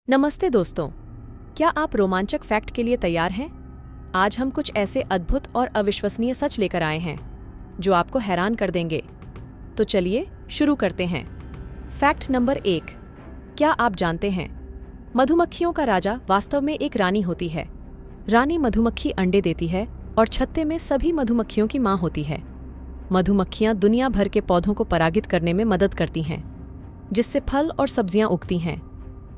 नमस्ते दोस्तों, क्या आप रोमांचक फैक्ट के लिए तैयार हैं? आज हम कुछ ऐसे अद्भुत और अविश्वसनीय सच लेकर आए हैं जो आपको हैरान कर देंगे। तो चलिए शुरू करते हैं। Fact number 1। क्या आप जानते हैं मधुमक्खियों का राजा वास्तव में एक रानी होती है। रानी मधुमक्खी अंडे देती है और छत्ते में सभी मधुमक्खियों की मां होती है। मधुमक्खियां दुनिया भर के पौधों को परागित करने में मदद करती हैं, जिससे फल और सब्जियां उगती हैं।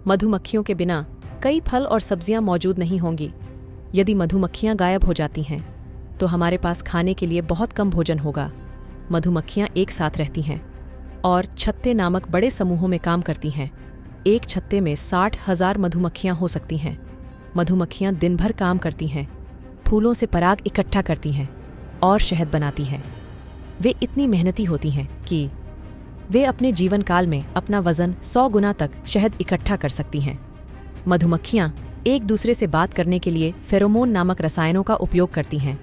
मधुमक्खियों के बिना कई फल और सब्जियां मौजूद नहीं होंगी। यदि मधुमक्खियां गायब हो जाती हैं तो हमारे पास खाने के लिए बहुत कम भोजन होगा। मधुमक्खियां एक साथ रहती हैं और छत्ते नामक बड़े समूहों में काम करती हैं। एक छत्ते में 60,000 मधुमक्खियां हो सकती हैं। मधुमक्खियां दिन भर काम करती हैं, फूलों से पराग इकट्ठा करती हैं और शहद बनाती हैं। वे इतनी मेहनती होती हैं कि वे अपने जीवन काल में अपना वजन 100 गुना तक शहद इकट्ठा कर सकती हैं। मधुमक्खियां एक दूसरे से बात करने के लिए फेरोमोन नामक रसायनों का उपयोग करती हैं।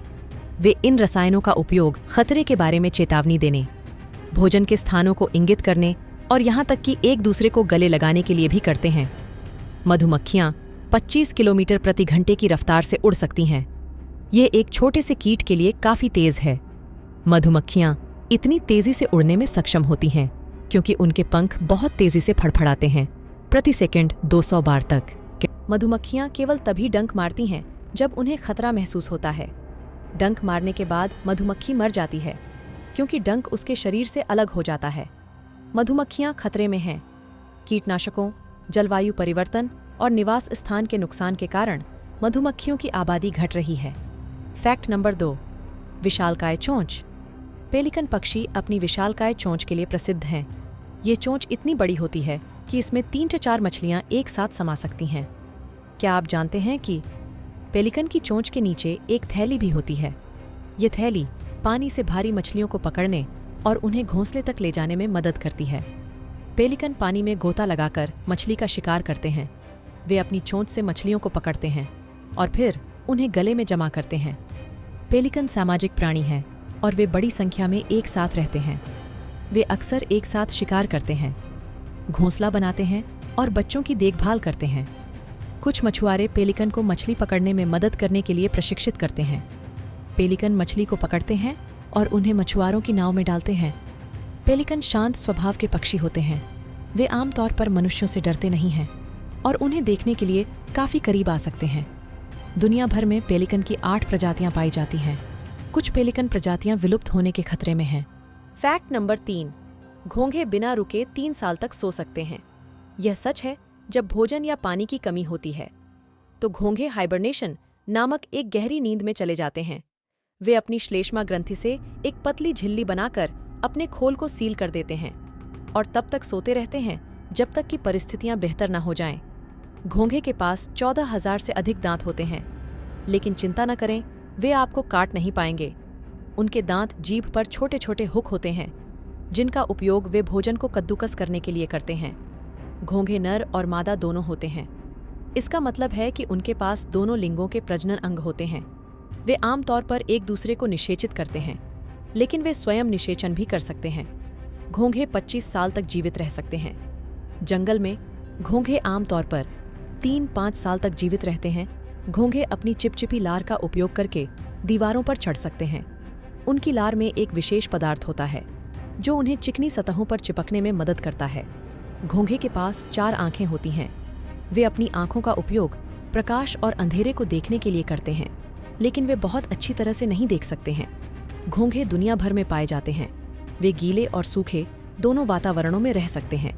वे इन रसायनों का उपयोग खतरे के बारे में चेतावनी देने, भोजन के स्थानों को इंगित करने और यहाँ तक कि एक दूसरे को गले लगाने के लिए भी करते हैं। मधुमक्खियां 25 किलोमीटर प्रति घंटे की रफ्तार से उड़ सकती हैं। ये एक छोटे से कीट के लिए काफी तेज है। मधुमक्खियां इतनी तेजी से उड़ने में सक्षम होती हैं क्योंकि उनके पंख बहुत तेजी से फड़फड़ाते हैं, प्रति सेकंड 200 बार तक। मधुमक्खियां केवल तभी डंक मारती हैं जब उन्हें खतरा महसूस होता है। डंक मारने के बाद मधुमक्खी मर जाती है क्योंकि डंक उसके शरीर से अलग हो जाता है। मधुमक्खियां खतरे में हैं। कीटनाशकों, जलवायु परिवर्तन और निवास स्थान के नुकसान के कारण मधुमक्खियों की आबादी घट रही है। Fact number 2। विशालकाय चोंच। पेलिकन पक्षी अपनी विशालकाय चोंच के लिए प्रसिद्ध हैं। ये चोंच इतनी बड़ी होती है कि इसमें 3 से 4 मछलियां एक साथ समा सकती हैं। क्या आप जानते हैं कि पेलिकन की चोंच के नीचे एक थैली भी होती है? ये थैली पानी से भारी मछलियों को पकड़ने और उन्हें घोंसले तक ले जाने में मदद करती है। पेलिकन पानी में गोता लगाकर मछली का शिकार करते हैं। वे अपनी चोंच से मछलियों को पकड़ते हैं और फिर उन्हें गले में जमा करते हैं। पेलिकन सामाजिक प्राणी हैं और वे बड़ी संख्या में एक साथ रहते हैं। वे अक्सर एक साथ शिकार करते हैं, घोंसला बनाते हैं और बच्चों की देखभाल करते हैं। कुछ मछुआरे पेलिकन को मछली पकड़ने में मदद करने के लिए प्रशिक्षित करते हैं। पेलिकन मछली को पकड़ते हैं और उन्हें मछुआरों की नाव में डालते हैं। पेलिकन शांत स्वभाव के पक्षी होते हैं। वे आमतौर पर मनुष्यों से डरते नहीं हैं और उन्हें देखने के लिए काफी करीब आ सकते हैं। दुनिया भर में पेलिकन की 8 प्रजातियां पाई जाती हैं। कुछ पेलिकन प्रजातियां विलुप्त होने के खतरे में हैं। Fact number 3। घोंघे बिना रुके 3 साल तक सो सकते हैं। यह सच है जब भोजन या पानी की कमी होती है तो घोंघे हाइबरनेशन नामक एक गहरी नींद में चले जाते हैं। वे अपनी श्लेष्मा ग्रंथि से एक पतली झिल्ली बनाकर अपने खोल को सील कर देते हैं और तब तक सोते रहते हैं जब तक कि परिस्थितियां बेहतर न हो जाएं। घोंघे के पास 14,000 से अधिक दांत होते हैं, लेकिन चिंता न करें, वे आपको काट नहीं पाएंगे। उनके दांत जीभ पर छोटे छोटे हुक होते हैं जिनका उपयोग वे भोजन को कद्दूकस करने के लिए करते हैं। घोंघे नर और मादा दोनों होते हैं। इसका मतलब है कि उनके पास दोनों लिंगों के प्रजनन अंग होते हैं। वे आमतौर पर एक दूसरे को निषेचित करते हैं, लेकिन वे स्वयं निषेचन भी कर सकते हैं। घोंघे 25 साल तक जीवित रह सकते हैं। जंगल में घोंघे आमतौर पर 3-5 साल तक जीवित रहते हैं। घोंघे अपनी चिपचिपी लार का उपयोग करके दीवारों पर चढ़ सकते हैं। उनकी लार में एक विशेष पदार्थ होता है जो उन्हें चिकनी सतहों पर चिपकने में मदद करता है। घोंघे के पास 4 आंखें होती हैं। वे अपनी आंखों का उपयोग प्रकाश और अंधेरे को देखने के लिए करते हैं, लेकिन वे बहुत अच्छी तरह से नहीं देख सकते हैं। घोंघे दुनिया भर में पाए जाते हैं। वे गीले और सूखे दोनों वातावरणों में रह सकते हैं।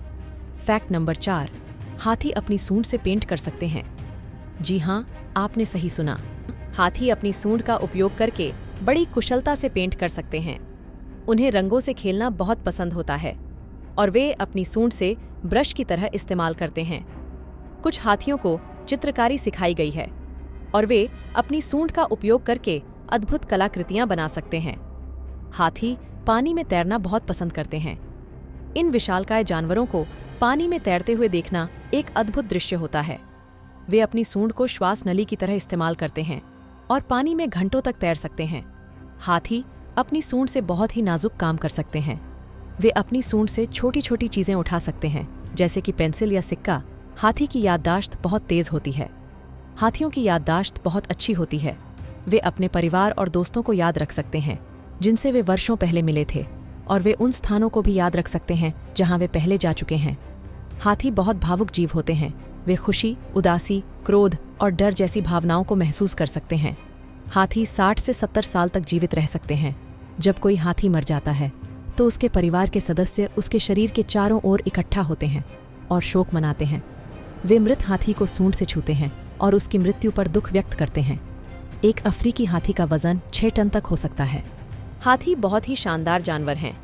Fact number 4। हाथी अपनी सूंड से पेंट कर सकते हैं। जी हाँ, आपने सही सुना। हाथी अपनी सूंड का उपयोग करके बड़ी कुशलता से पेंट कर सकते हैं। उन्हें रंगों से खेलना बहुत पसंद होता है और वे अपनी सूंड से ब्रश की तरह इस्तेमाल करते हैं। कुछ हाथियों को चित्रकारी सिखाई गई है और वे अपनी सूंड का उपयोग करके अद्भुत कलाकृतियां बना सकते हैं। हाथी पानी में तैरना बहुत पसंद करते हैं। इन विशालकाय जानवरों को पानी में तैरते हुए देखना एक अद्भुत दृश्य होता है। वे अपनी सूंड को श्वास नली की तरह इस्तेमाल करते हैं और पानी में घंटों तक तैर सकते हैं। हाथी अपनी सूंड से बहुत ही नाजुक काम कर सकते हैं। वे अपनी सूंड से छोटी छोटी चीजें उठा सकते हैं, जैसे कि पेंसिल या सिक्का, हाथी की याददाश्त बहुत तेज होती है। हाथियों की याददाश्त बहुत अच्छी होती है। वे अपने परिवार और दोस्तों को याद रख सकते हैं जिनसे वे वर्षों पहले मिले थे, और वे उन स्थानों को भी याद रख सकते हैं जहां वे पहले जा चुके हैं। हाथी बहुत भावुक जीव होते हैं। वे खुशी, उदासी, क्रोध और डर जैसी भावनाओं को महसूस कर सकते हैं। हाथी 60 से 70 साल तक जीवित रह सकते हैं। जब कोई हाथी मर जाता है तो उसके परिवार के सदस्य उसके शरीर के चारों ओर इकट्ठा होते हैं और शोक मनाते हैं। वे मृत हाथी को सूंड से छूते हैं और उसकी मृत्यु पर दुख व्यक्त करते हैं। एक अफ्रीकी हाथी का वजन 6 टन तक हो सकता है। हाथी बहुत ही शानदार जानवर हैं।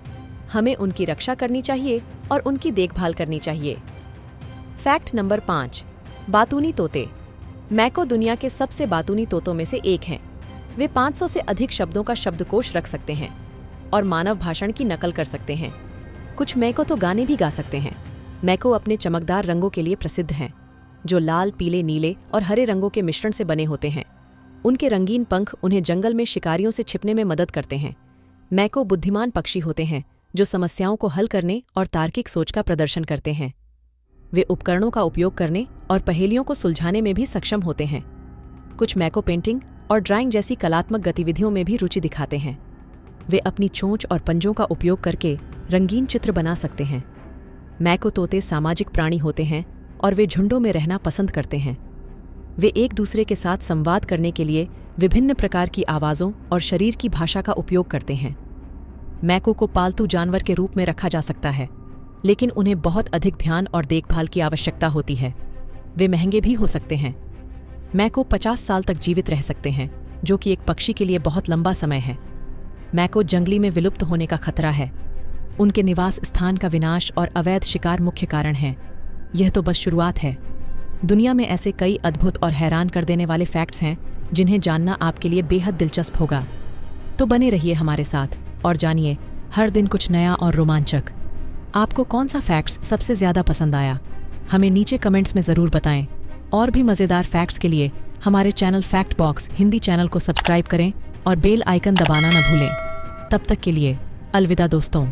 हमें उनकी रक्षा करनी चाहिए और उनकी देखभाल करनी चाहिए। फैक्ट नंबर 5, बातूनी तोते। मैको दुनिया के सबसे बातूनी तोतों में से एक हैं। वे 500 से अधिक शब्दों का शब्दकोश रख सकते हैं और मानव भाषण की नकल कर सकते हैं। कुछ मैको तो गाने भी गा सकते हैं। मैको अपने चमकदार रंगों के लिए प्रसिद्ध हैं, जो लाल, पीले, नीले और हरे रंगों के मिश्रण से बने होते हैं। उनके रंगीन पंख उन्हें जंगल में शिकारियों से छिपने में मदद करते हैं। मैको बुद्धिमान पक्षी होते हैं जो समस्याओं को हल करने और तार्किक सोच का प्रदर्शन करते हैं। वे उपकरणों का उपयोग करने और पहेलियों को सुलझाने में भी सक्षम होते हैं। कुछ मैको पेंटिंग और ड्राइंग जैसी कलात्मक गतिविधियों में भी रुचि दिखाते हैं। वे अपनी चोंच और पंजों का उपयोग करके रंगीन चित्र बना सकते हैं। मैको तोते सामाजिक प्राणी होते हैं और वे झुंडों में रहना पसंद करते हैं। वे एक दूसरे के साथ संवाद करने के लिए विभिन्न प्रकार की आवाज़ों और शरीर की भाषा का उपयोग करते हैं। मैको को पालतू जानवर के रूप में रखा जा सकता है, लेकिन उन्हें बहुत अधिक ध्यान और देखभाल की आवश्यकता होती है। वे महंगे भी हो सकते हैं। मैको 50 साल तक जीवित रह सकते हैं, जो कि एक पक्षी के लिए बहुत लंबा समय है। मैको जंगली में विलुप्त होने का खतरा है। उनके निवास स्थान का विनाश और अवैध शिकार मुख्य कारण हैं। यह तो बस शुरुआत है। दुनिया में ऐसे कई अद्भुत और हैरान कर देने वाले फैक्ट्स हैं जिन्हें जानना आपके लिए बेहद दिलचस्प होगा। तो बने रहिए हमारे साथ और जानिए हर दिन कुछ नया और रोमांचक। आपको कौन सा फैक्ट्स सबसे ज़्यादा पसंद आया, हमें नीचे कमेंट्स में ज़रूर बताएं। और भी मज़ेदार फैक्ट्स के लिए हमारे channel fact box Hindi channel को सब्सक्राइब करें और बेल आइकन दबाना न भूलें। तब तक के लिए अलविदा दोस्तों।